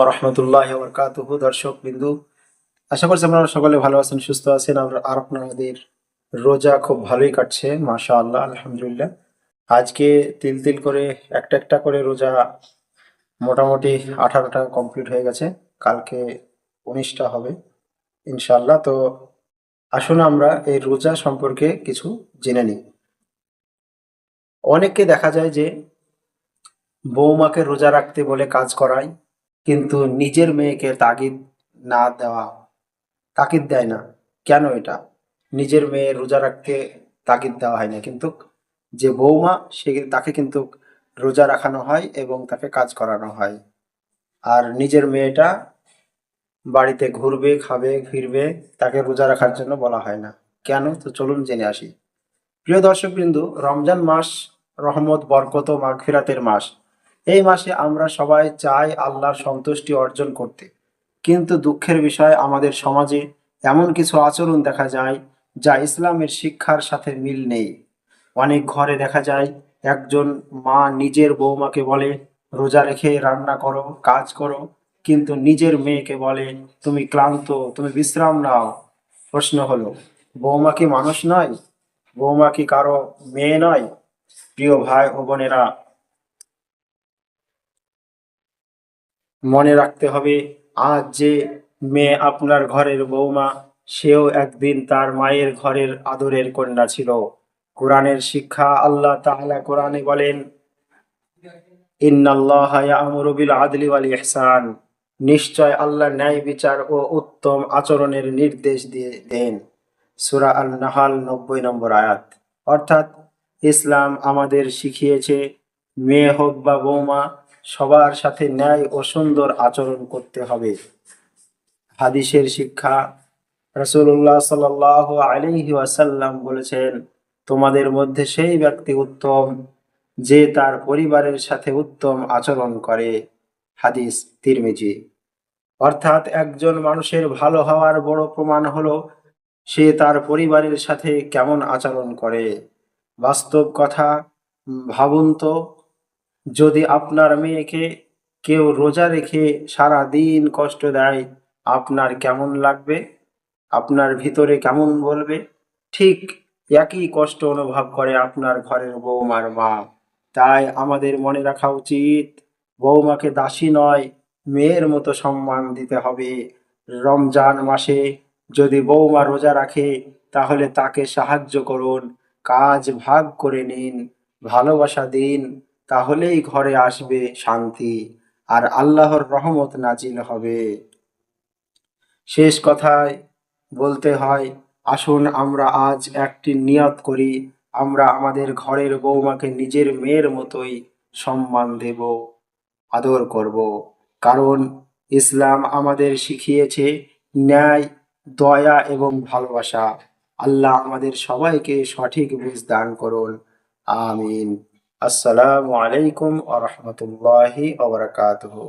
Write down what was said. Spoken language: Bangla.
রহমতুল্লাহ বরকাতুহু। দর্শক বিন্দু, আশা করছি আপনারা সকলে ভালো আছেন, সুস্থ আছেন। আর আপনাদের রোজা খুব ভালোই কাটছে, মাশাআল্লাহ, আলহামদুলিল্লাহ। আজকে তিল তিল করে একটা একটা করে রোজা মোটামুটি 18টা কমপ্লিট হয়ে গেছে। কালকে 19টা হবে ইনশাআল্লাহ। তো আসুন আমরা এই রোজা সম্পর্কে কিছু জেনে নিই। অনেককে দেখা যায় যে বৌমাকে রোজা রাখতে বলে কাজ করায়, কিন্তু নিজের মেয়েকে না দেওয়া তাগিদ দেয় না। কেন এটা? নিজের মেয়ে রোজা রাখতে তাগিদ দেওয়া হয় না, কিন্তু যে বৌমা তাকে কিন্তু রোজা রাখানো হয় এবং তাকে কাজ করানো হয়। আর নিজের মেয়েটা বাড়িতে ঘুরবে, খাবে, ফিরবে, তাকে রোজা রাখার জন্য বলা হয় না। কেন? তো চলুন জেনে আসি। প্রিয় দর্শকবৃন্দ, রমজান মাস রহমত, বরকত ও মাগফিরাতের মাস। এই মাসে আমরা সবাই চাই আল্লাহর সন্তুষ্টি অর্জন করতে, কিন্তু দুঃখের বিষয় আমাদের সমাজে এমন কিছু আচরণ দেখা যায় যা ইসলামের শিক্ষার সাথে মিল নেই। অনেক ঘরে দেখা যায় একজন মা নিজের বৌমাকে বলে রোজা রেখে রান্না করো, কাজ করো, কিন্তু নিজের মেয়েকে বলে তুমি ক্লান্ত, তুমি বিশ্রাম নাও। প্রশ্ন হলো, বৌমা কি মানুষ নয়? বৌমা কি কারো মেয়ে নয়? প্রিয় ভাই ও বোনেরা, মনে রাখতে হবে, আজ যে মেয়ে আপনার ঘরের বৌমা, সেও একদিন তার মায়ের ঘরের আদরের কন্যা ছিল। কোরআনের শিক্ষা, আল্লাহ তাআলা কোরআনে বলেন, ইন্নাল্লাহা ইয়া'মুরু বিল আদলি ওয়াল ইহসান। নিশ্চয় আল্লাহ ন্যায় বিচার ও উত্তম আচরণের নির্দেশ দিয়ে দেন। সূরা আন-নাহাল 90 নম্বর আয়াত। অর্থাৎ ইসলাম আমাদের শিখিয়েছে মেয়ে হোক বা বৌমা, সবার সাথে ন্যায় ও সুন্দর আচরণ করতে হবে। হাদিসের শিক্ষা, রাসূলুল্লাহ সাল্লাল্লাহু আলাইহি ওয়াসাল্লাম বলেছেন, তোমাদের মধ্যে সেই ব্যক্তি উত্তম যে তার পরিবারের সাথে উত্তম আচরণ করে। হাদিস তিরমিজি। অর্থাৎ একজন মানুষের ভালো হওয়ার বড় প্রমাণ হলো সে তার পরিবারের সাথে কেমন আচরণ করে। বাস্তব কথা, ভাবুন তো, যদি আপনার মেয়েকে কেউ রোজা রেখে সারা দিন কষ্ট দেয়, আপনার কেমন লাগবে? আপনার ভিতরে কেমন বলবে? ঠিক একই কষ্ট অনুভব করে আপনার ঘরের বৌমার মা। তাই আমাদের মনে রাখা উচিত, বৌমাকে দাসী নয়, মেয়ের মতো সম্মান দিতে হবে। রমজান মাসে যদি বৌমা রোজা রাখে, তাহলে তাকে সাহায্য করুন, কাজ ভাগ করে নিন, ভালোবাসা দিন। তাহলেই ঘরে আসবে শান্তি, আর আল্লাহর রহমত নাজিল হবে। শেষ কথায় বলতে হয়, আসুন আমরা আজ একটি নিয়ত করি, আমরা আমাদের ঘরের বৌমাকে নিজের মেয়ের মতোই সম্মান দেব, আদর করব। কারণ ইসলাম আমাদের শিখিয়েছে ন্যায়, দয়া এবং ভালোবাসা। আল্লাহ আমাদের সবাইকে সঠিক বুঝ দান করুন। আমিন। আসসালামু আলাইকুম ওয়া রাহমাতুল্লাহি ওয়া বারাকাতুহু।